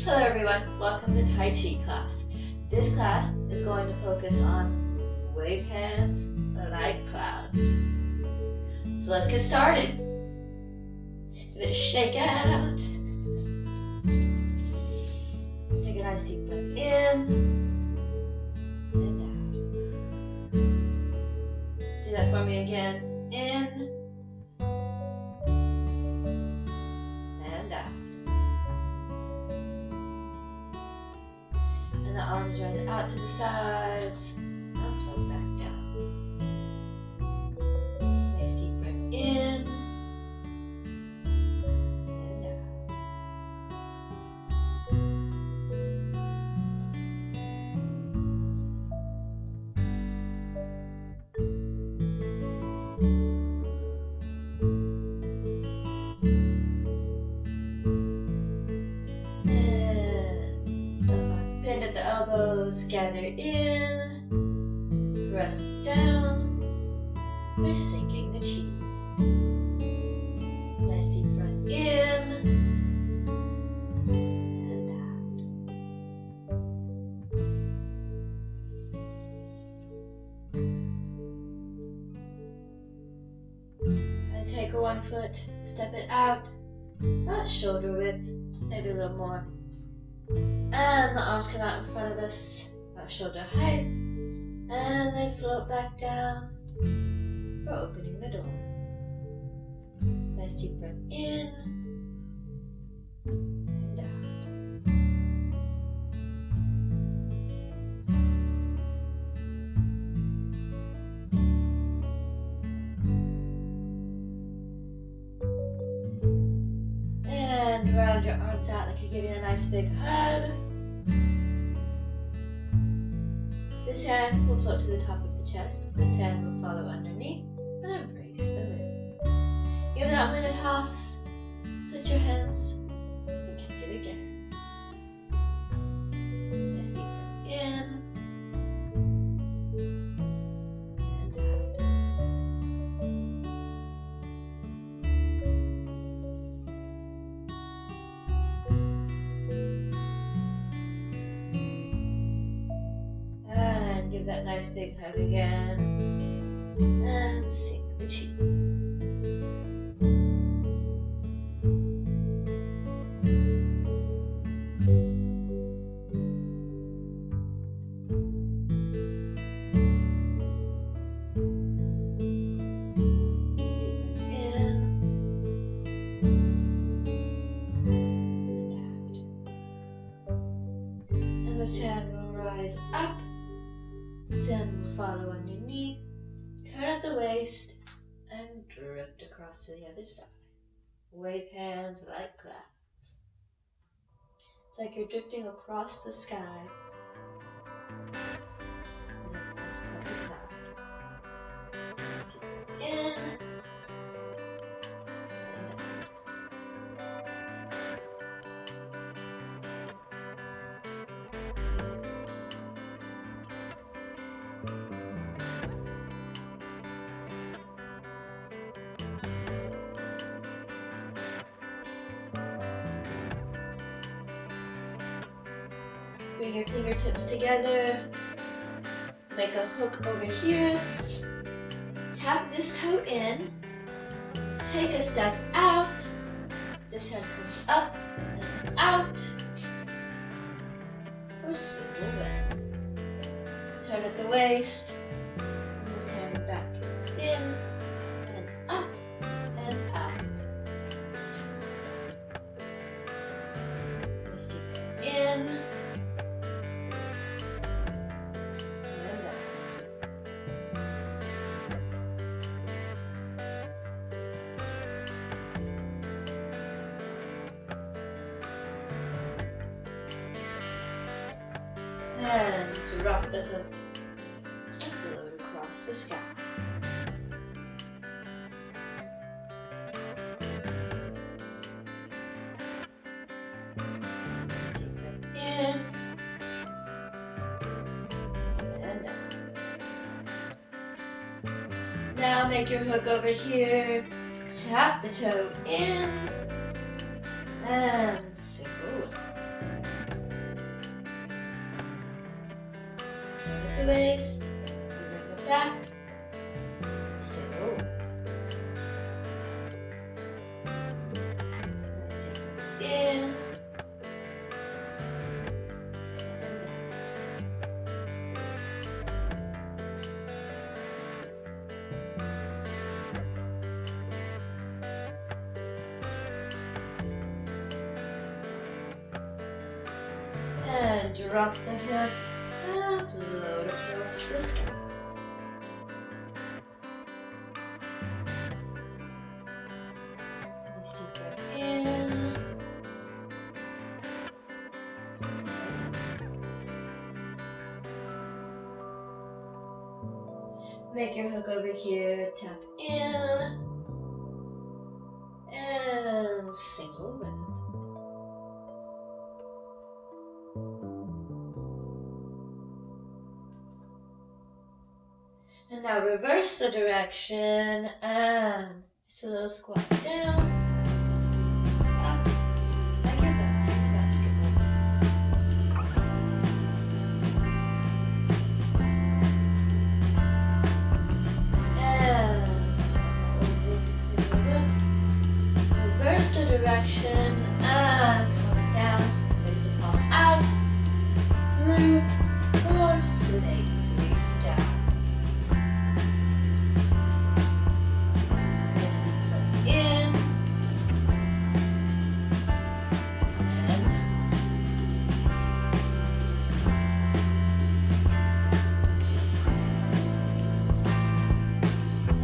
Hello everyone, welcome to Tai Chi class. This class is going to focus on wave hands like clouds. So let's get started. Give it a shake out. Take a nice deep breath in and out. Do that for me again. In and out. And the arms rise out to the sides and float back down. Nice deep breath in and out. Bend at the elbows, gather in, press down. We're sinking the chi. Nice deep breath in and out. And take a 1 foot, step it out, about shoulder width, maybe a little more. And the arms come out in front of us, about shoulder height, and they float back down for opening the door. Nice deep breath in and out. And round your arms out like you're giving a nice big hug. This hand will float to the top of the chest. This hand will follow underneath and embrace the rib. Give that one a toss. Switch your hands and catch it again. Nice deep breath in and out. And give that nice big hug again. And sink the chi. This hand will rise up, this hand will follow underneath, turn at the waist, and drift across to the other side. Wave hands like clouds. It's like you're drifting across the sky as a nice puffy cloud. Nice deep breath in and out. Bring your fingertips together, make a hook over here, tap this toe in, take a step out, this hand comes up and out for single web. Turn at the waist, and this hand back in and up and out. Nice deep breath in. And drop the hook and float across the sky. Let's deep breath in and out. Now make your hook over here, tap the toe in and sink away. the waist, bring it back, single. In. And drop the hook and float across the sky. Nice deep breath in. Make your hook over here, tap in, and single whip. And now reverse the direction and just a little squat down, up, like you're bouncing a basketball. And over the single whip. Reverse the direction and come down, place the palm out, through, or snake, release down. Deep breath in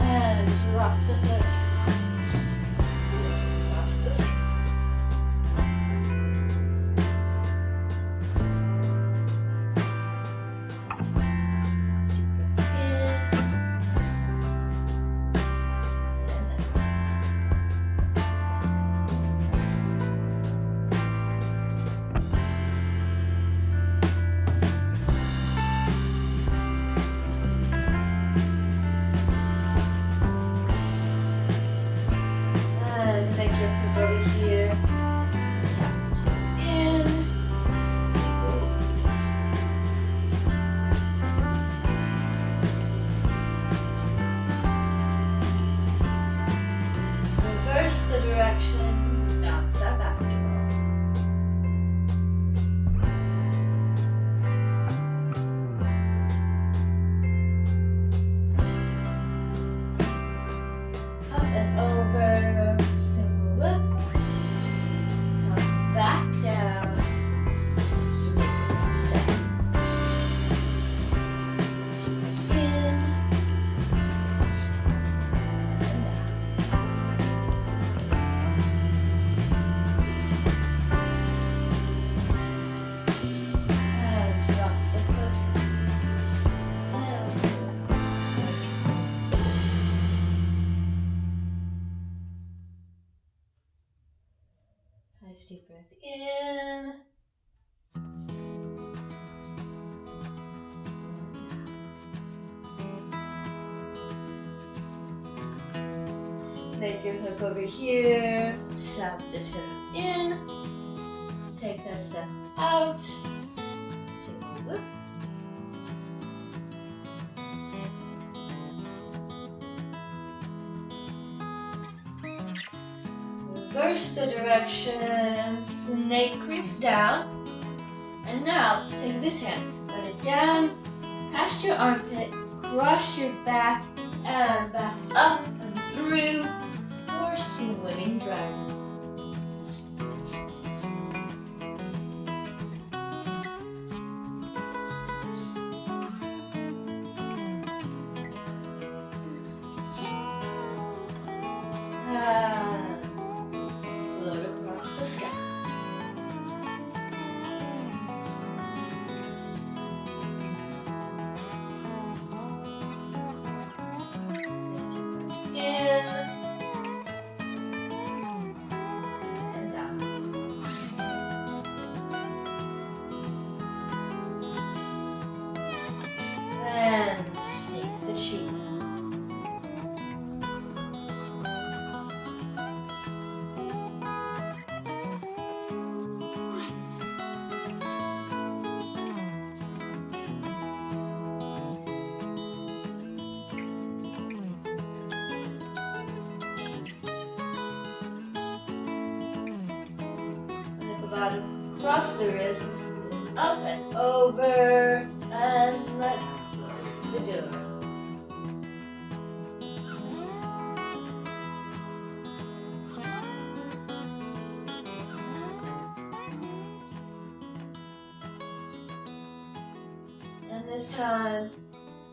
and drop the hook across the sky. Make your hook over here, tap two in, single. Reverse the direction, bounce that basketball. Up and over, single whip, come back down, snake step, in, and out. And drop the hook, and across the sky. Nice deep breath in. Make your hook over here, tap the tip in, take that step out, single whip. Reverse the direction, snake creeps down, and now take this hand, run it down, past your armpit, cross your back, and back up and through, or swimming dragon. And float across the sky. In out across the wrist, up and over, and let's close the door. And this time,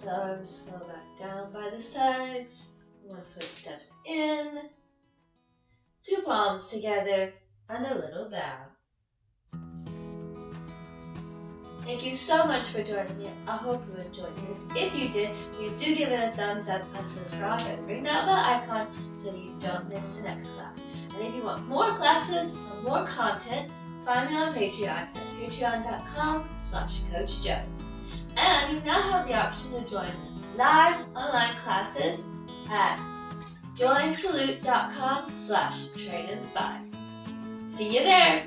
the arms flow back down by the sides, one foot steps in, two palms together, and a little bow. Thank you so much for joining me. I hope you enjoyed this. If you did, please do give it a thumbs up and subscribe and ring that bell icon so you don't miss the next class. And if you want more classes and more content, find me on Patreon at patreon.com/CoachJoe. And you now have the option to join live online classes at joinsalute.com/trainandspire. See you there!